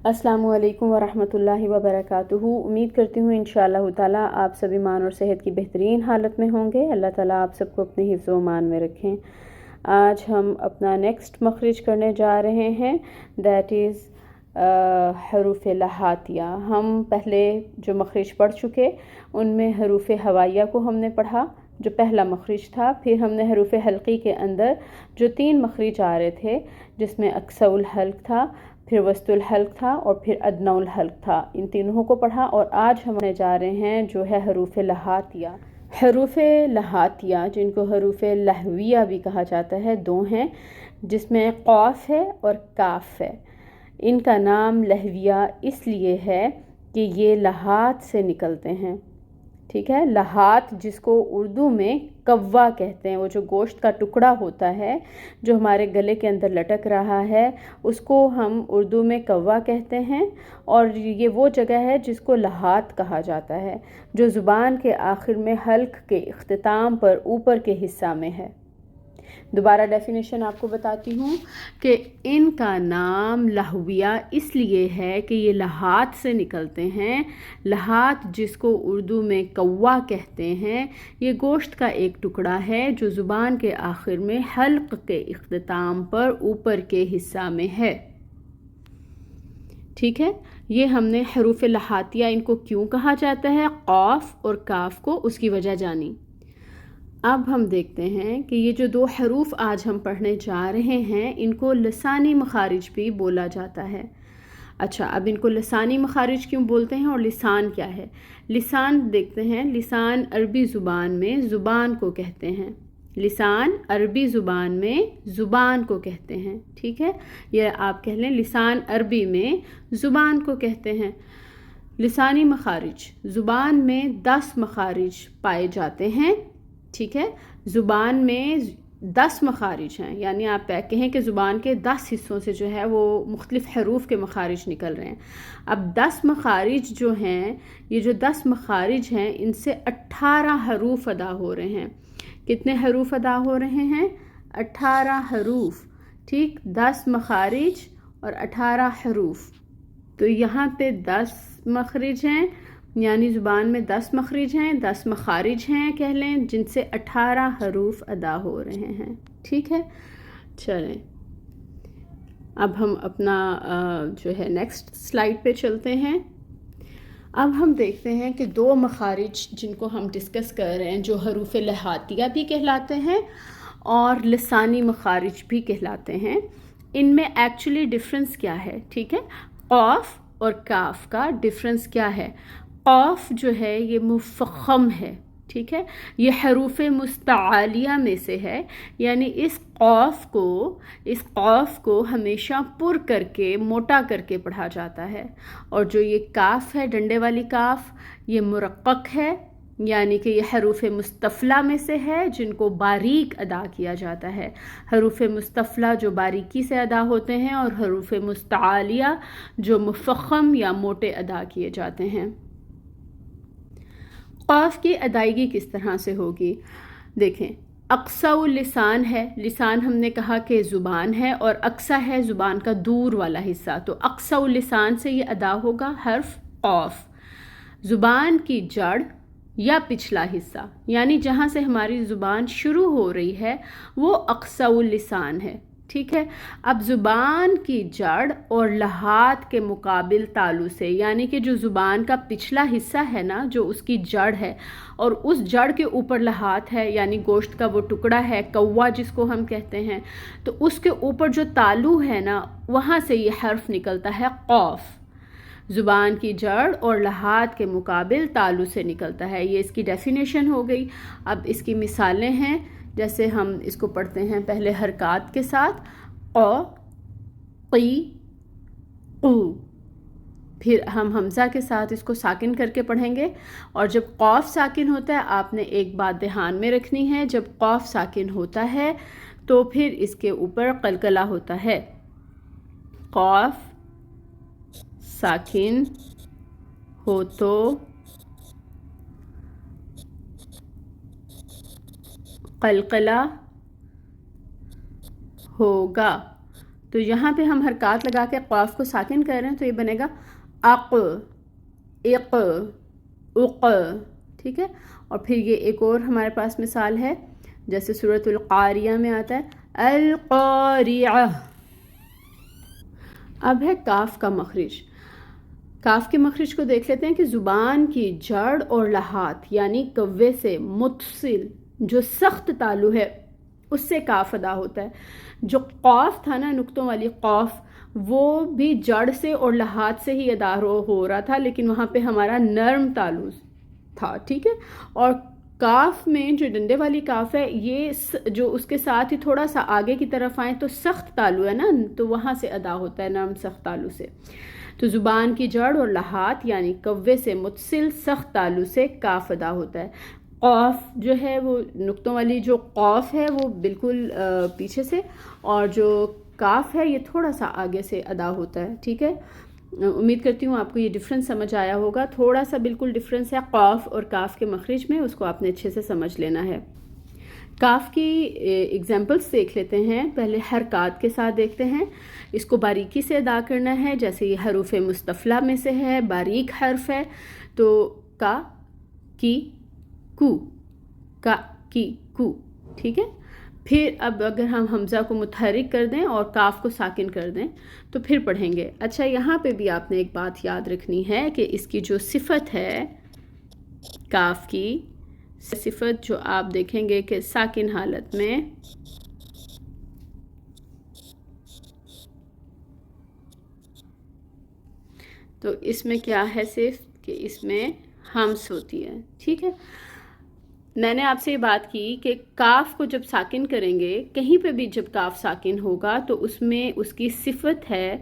अस्सलामु अलैकुम वरहमतुल्लाहि वबरकातुहू। उम्मीद करती हूँ इंशाअल्लाह ताला आप सभी ईमान और सेहत की बेहतरीन हालत में होंगे। अल्लाह ताला आप सबको अपने हिफ्ज़ व ईमान में रखें। आज हम अपना नेक्स्ट मखरिज करने जा रहे हैं, दैट इज़ हरूफ लहातिया। हम पहले जो मखरिज पढ़ चुके उनमें हरूफ हवाइया को हमने पढ़ा जो पहला मखरिज था। फिर हमने हरूफ हल्की के अंदर जो 3 मखरिज आ रहे थे जिसमें अक्सउल हल्क था, फिर वस्तुल हल्क था और फिर अदनउल हल्क था, इन तीनों को पढ़ा। और आज हम जा रहे हैं जो है हरूफ लहातिया। हरूफ लहातिया जिनको हरूफ लहविया भी कहा जाता है, 2 हैं जिसमें क़ाफ है और काफ है। इनका नाम लहविया इसलिए है कि ये लहात से निकलते हैं, ठीक है। लहात जिसको उर्दू में कव्वा कहते हैं, वो जो गोश्त का टुकड़ा होता है जो हमारे गले के अंदर लटक रहा है उसको हम उर्दू में कव्वा कहते हैं। और ये वो जगह है जिसको लहात कहा जाता है जो ज़ुबान के आखिर में हल्क के इख्तिताम पर ऊपर के हिस्सा में है। दोबारा डेफिनेशन आपको बताती हूँ कि इनका नाम लहविया इसलिए है कि ये लहात से निकलते हैं। लहात जिसको उर्दू में कौवा कहते हैं, ये गोश्त का एक टुकड़ा है जो ज़ुबान के आखिर में हल्क के इख्तिताम पर ऊपर के हिस्सा में है, ठीक है। ये हमने हरूफ लहातिया इनको क्यों कहा जाता है, क़ाफ और काफ को, उसकी वजह जानी। अब हम देखते हैं कि ये जो 2 हरूफ आज हम पढ़ने जा रहे हैं इनको लसानी मखारिज भी बोला जाता है। अच्छा, अब इनको लसानी मखारिज क्यों बोलते हैं और लिसान क्या है? लिसान देखते हैं। लिसान अरबी ज़ुबान में ज़ुबान को कहते हैं। लिसान अरबी ज़ुबान में ज़ुबान को कहते हैं, ठीक है। ये आप कह लें लिसान अरबी में ज़ुबान को कहते हैं। लिसानी मखारिज ज़ुबान में 10 मखारिज पाए जाते हैं, ठीक है। ज़ुबान में 10 मखारिज हैं, यानी आप कहें कि ज़ुबान के 10 हिस्सों से जो है वो मुख्तलिफ़ हरूफ के मखारिज निकल रहे हैं। अब 10 मखारिज जो हैं, ये जो 10 मखारिज हैं इनसे 18 हरूफ अदा हो रहे हैं। कितने हरूफ अदा हो रहे हैं? 18 हरूफ, ठीक। 10 मखारिज और 18 हरूफ। तो यहाँ पे 10 मखरिज हैं, यानी ज़ुबान में 10 मखरिज हैं, 10 मखारिज हैं कह लें, जिनसे 18 हरूफ अदा हो रहे हैं, ठीक है। चलें, अब हम अपना जो है नेक्स्ट स्लाइड पे चलते हैं। अब हम देखते हैं कि 2 मखारिज जिनको हम डिस्कस कर रहे हैं जो हरूफ लहातिया भी कहलाते हैं और लिसानी मखारिज भी कहलाते हैं, इनमें एक्चुअली डिफरेंस क्या है, ठीक है। क़ाफ और काफ का डिफरेंस क्या है? क़ाफ जो है ये मुफ़ख़म है, ठीक है। ये हरूफ मुस्तआलिया में से है, यानी इस क़ाफ को हमेशा पुर करके मोटा करके पढ़ा जाता है। और जो ये काफ है, डंडे वाली काफ, ये मुरक़्क़क़ है, यानी कि ये हरूफ मुस्तफ़ला में से है जिनको बारीक अदा किया जाता है। हरूफ मुस्तफ़ला जो बारीकी से अदा होते हैं और हरूफ मुस्तआलिया जो मुफ़ख़म या मोटे अदा किए जाते हैं। क़ाफ की अदायगी किस तरह से होगी? देखें, अक्सउल लिसान है। लिसान हमने कहा कि ज़ुबान है और अक्सा है ज़ुबान का दूर वाला हिस्सा, तो अक्सउल लिसान से ये अदा होगा हर्फ क़ाफ। ज़ुबान की जड़ या पिछला हिस्सा, यानी जहाँ से हमारी ज़ुबान शुरू हो रही है वो अक्सउल लिसान है, ठीक है। अब ज़ुबान की जड़ और लहात के मुकाबिल तालु से, यानी कि जो ज़ुबान का पिछला हिस्सा है ना, जो उसकी जड़ है और उस जड़ के ऊपर लहात है, यानी गोश्त का वो टुकड़ा है कौवा जिसको हम कहते हैं, तो उसके ऊपर जो तालु है ना, वहाँ से ये हर्फ निकलता है क़ाफ। ज़ुबान की जड़ और लहात के मुकाबिल तालु से निकलता है। ये इसकी डेफिनेशन हो गई। अब इसकी मिसालें हैं, जैसे हम इसको पढ़ते हैं पहले हरकात के साथ, क़, क़ी, क़ू। फिर हम हमज़ा के साथ इसको साकिन करके पढ़ेंगे। और जब क़ाफ साकिन होता है, आपने एक बात ध्यान में रखनी है, जब क़ाफ साकिन होता है तो फिर इसके ऊपर क़लक़ला होता है। क़ाफ साकिन हो तो क़लक़ला होगा। تو یہاں پہ ہم حرکات لگا کے قاف کو ساکن کر رہے ہیں، تو یہ بنے گا اق، اق، اق، ٹھیک ہے. اور پھر یہ ایک اور ہمارے پاس مثال ہے، جیسے سورۃ القاریہ میں آتا ہے القاریہ. اب ہے کاف کا مخرج. کاف کے مخرج کو دیکھ لیتے ہیں کہ زبان کی جڑ اور لحات یعنی کوے سے متصل جو سخت تالو ہے اس سے کاف ادا ہوتا ہے. جو قاف تھا نا، نقطوں والی قاف، وہ بھی جڑ سے اور لحات سے ہی ادا ہو رہا تھا، لیکن وہاں پہ ہمارا نرم تالو تھا، ٹھیک ہے. اور کاف میں جو ڈنڈے والی کاف ہے، یہ جو اس کے ساتھ ہی تھوڑا سا آگے کی طرف آئیں تو سخت تالو ہے نا، تو وہاں سے ادا ہوتا ہے، نرم سخت تالو سے. تو زبان کی جڑ اور لحات یعنی کوے سے متصل سخت تالو سے کاف ادا ہوتا ہے. قاف جو ہے وہ نقطوں والی جو قاف ہے وہ بالکل پیچھے سے، اور جو کاف ہے یہ تھوڑا سا آگے سے ادا ہوتا ہے، ٹھیک ہے. امید کرتی ہوں آپ کو یہ ڈفرینس سمجھ آیا ہوگا. تھوڑا سا بالکل ڈفرینس ہے قاف اور کاف کے مخرج میں، اس کو آپ نے اچھے سے سمجھ لینا ہے. کاف کی ایگزامپلس دیکھ لیتے ہیں. پہلے حرکات کے ساتھ دیکھتے ہیں. اس کو باریکی سے ادا کرنا ہے، جیسے یہ حروف مستفلا میں سے ہے، باریک حرف ہے. تو کا، کی، کو، کا، کی، کو، ٹھیک ہے. پھر اب اگر ہم حمزہ کو متحرک کر دیں اور کاف کو ساکن کر دیں تو پھر پڑھیں گے. اچھا، یہاں پہ بھی آپ نے ایک بات یاد رکھنی ہے کہ اس کی جو صفت ہے کاف کی صفت، جو آپ دیکھیں گے کہ ساکن حالت میں تو اس میں کیا ہے، صرف کہ اس میں ہمس ہوتی ہے، ٹھیک ہے. میں نے آپ سے یہ بات کی کہ کاف کو جب ساکن کریں گے، کہیں پہ بھی جب کاف ساکن ہوگا تو اس میں اس کی صفت ہے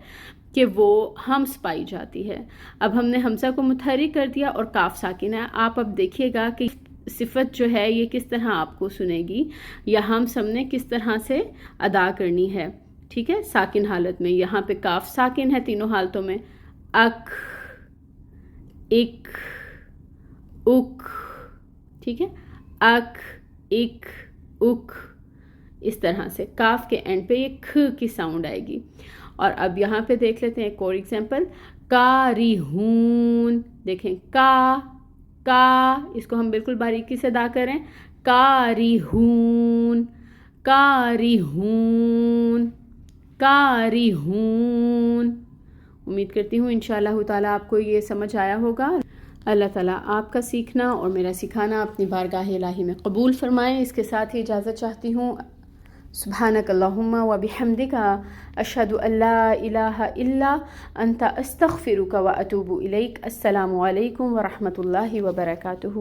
کہ وہ ہمس پائی جاتی ہے. اب ہم نے حمزہ کو متحرک کر دیا اور کاف ساکن ہے. آپ اب دیکھیے گا کہ صفت جو ہے یہ کس طرح آپ کو سنے گی، یا ہمس ہم نے کس طرح سے ادا کرنی ہے، ٹھیک ہے. ساکن حالت میں یہاں پہ کاف ساکن ہے تینوں حالتوں میں، اک، اک، اک، ٹھیک ہے. اک، اک، اک، اس طرح سے کاف کے اینڈ پہ یہ کھ کی ساؤنڈ آئے گی. اور اب یہاں پہ دیکھ لیتے ہیں ایک اور ایگزامپل، کاریہون. دیکھیں کا، اس کو ہم بالکل باریکی سے ادا کریں، کاریہون، کاریہون، کاریہون. امید کرتی ہوں انشاءاللہ تعالیٰ آپ کو یہ سمجھ آیا ہوگا. اللہ تعالیٰ آپ کا سیکھنا اور میرا سکھانا اپنی بارگاہ الہی میں قبول فرمائیں. اس کے ساتھ ہی اجازت چاہتی ہوں. سبحانک اللہم و بحمدک، اشہد ان لا الہ الا انت، استغفرک و اتوب الیک. السلام علیکم ورحمۃ اللہ وبرکاتہ.